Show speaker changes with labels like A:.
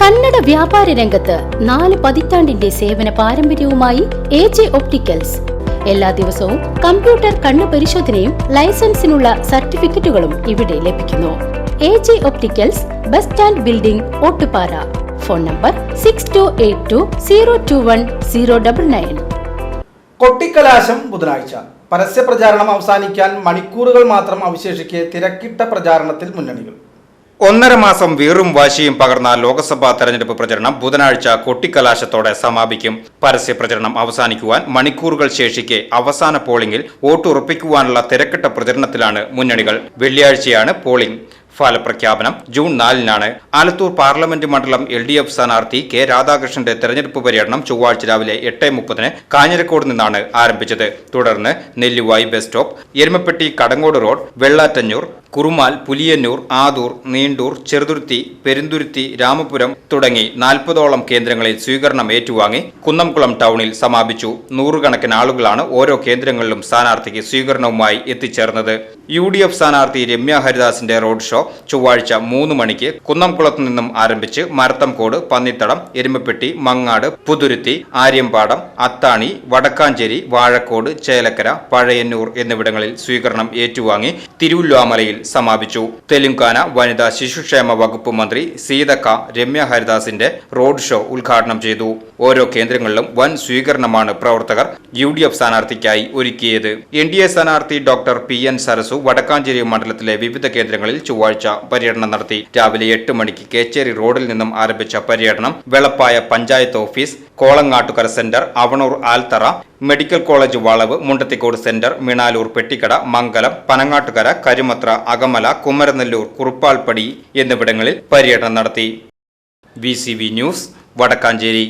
A: കന്നഡ വ്യാപാര രംഗത്ത് 4 പതിറ്റാണ്ടിന്റെ സേവന പാരമ്പര്യവുമായി എജെ ഒപ്റ്റിക്കൽസ്. എല്ലാ ദിവസവും കമ്പ്യൂട്ടർ കണ്ണു പരിശോധനയും ലൈസൻസിനുള്ള സർട്ടിഫിക്കറ്റുകളും ഇവിടെ ലഭിക്കുന്നു. AJ opticals, bus stand building, Ottupara. Phone number 6282021099.
B: കൊട്ടിക്കലാശം ബുധനാഴ്ച. പരസ്യപ്രചാരണം അവസാനിക്കാൻ മണിക്കൂറുകൾ മാത്രം അവശേഷിക്കെ തിരക്കിട്ട പ്രചാരണത്തിൽ മുന്നണികൾ.
C: 1.5 മാസം വീറും വാശിയും പകർന്ന ലോക്സഭാ തെരഞ്ഞെടുപ്പ് പ്രചരണം ബുധനാഴ്ച കൊട്ടിക്കലാശത്തോടെ സമാപിക്കും. പരസ്യ പ്രചരണം അവസാനിക്കുവാൻ മണിക്കൂറുകൾ ശേഷിക്കെ അവസാന പോളിംഗിൽ വോട്ടുറപ്പിക്കുവാനുള്ള തിരക്കിട്ട പ്രചരണത്തിലാണ് മുന്നണികൾ. വെള്ളിയാഴ്ചയാണ് പോളിംഗ്. ഫലപ്രഖ്യാപനം ജൂൺ 4-നാണ്. ആലത്തൂർ പാർലമെന്റ് മണ്ഡലം LDF സ്ഥാനാർത്ഥി കെ രാധാകൃഷ്ണന്റെ തെരഞ്ഞെടുപ്പ് പര്യടനം ചൊവ്വാഴ്ച രാവിലെ 8:30 കാഞ്ഞിരക്കോട് നിന്നാണ് ആരംഭിച്ചത്. തുടർന്ന് Nellivayi bus stop, Erumapetty Kadangode road, Vellattanjoor, Kurumal, Puliyannur, Adoor, Neendoor, Cheruthuruthy, Perumthuruthy, Ramapuram തുടങ്ങി 40ഓളം കേന്ദ്രങ്ങളിൽ സ്വീകരണം ഏറ്റുവാങ്ങി കുന്നംകുളം ടൗണിൽ സമാപിച്ചു. നൂറുകണക്കിന് ആളുകളാണ് ഓരോ കേന്ദ്രങ്ങളിലും സ്ഥാനാർത്ഥിക്ക് സ്വീകരണവുമായി എത്തിച്ചേർന്നത്. UDF സ്ഥാനാർത്ഥി രമ്യ ഹരിദാസിന്റെ റോഡ് ഷോ ചൊവ്വാഴ്ച 3 മണിക്ക് കുന്നംകുളത്ത് നിന്നും ആരംഭിച്ച് മരത്തംകോട്, പന്നിത്തടം, എരുമപ്പെട്ടി, മങ്ങാട്, പുതുരുത്തി, ആര്യമ്പാടം, അത്താണി, വടക്കാഞ്ചേരി, വാഴക്കോട്, ചേലക്കര, പഴയന്നൂർ എന്നിവിടങ്ങളിൽ സ്വീകരണം ഏറ്റുവാങ്ങി തിരുവല്ലോമലയിൽ സമാപിച്ചു. തെലുങ്കാന വനിതാ ശിശുക്ഷേമ വകുപ്പ് മന്ത്രി സീതക്ക രമ്യ ഹരിദാസിന്റെ റോഡ് ഷോ ഉദ്ഘാടനം ചെയ്തു. ഓരോ കേന്ദ്രങ്ങളിലും വൻ സ്വീകരണമാണ് പ്രവർത്തകർ UDF സ്ഥാനാർത്ഥിക്കായി ഒരുക്കിയത്. NDA സ്ഥാനാർത്ഥി ഡോക്ടർ PN സരസു വടക്കാഞ്ചേരി മണ്ഡലത്തിലെ വിവിധ കേന്ദ്രങ്ങളിൽ ചൊവ്വാഴ്ച പര്യടനം നടത്തി. രാവിലെ 8 മണിക്ക് കേച്ചേരി റോഡിൽ നിന്നും ആരംഭിച്ച പര്യടനം വെളപ്പായ പഞ്ചായത്ത് ഓഫീസ്, കോളങ്ങാട്ടുകര സെന്റർ, അവണൂർ ആൽത്തറ, മെഡിക്കൽ കോളേജ് വളവ്, മുണ്ടത്തിക്കോട് സെന്റർ, മിണാലൂർ പെട്ടിക്കട, മംഗലം, പനങ്ങാട്ടുകര, കരിമത്ര, അകമല, കുമരനെല്ലൂർ, കുറുപ്പാൽപ്പടി എന്നിവിടങ്ങളിൽ പര്യടനം നടത്തി. VCV news, Vadakkanchery.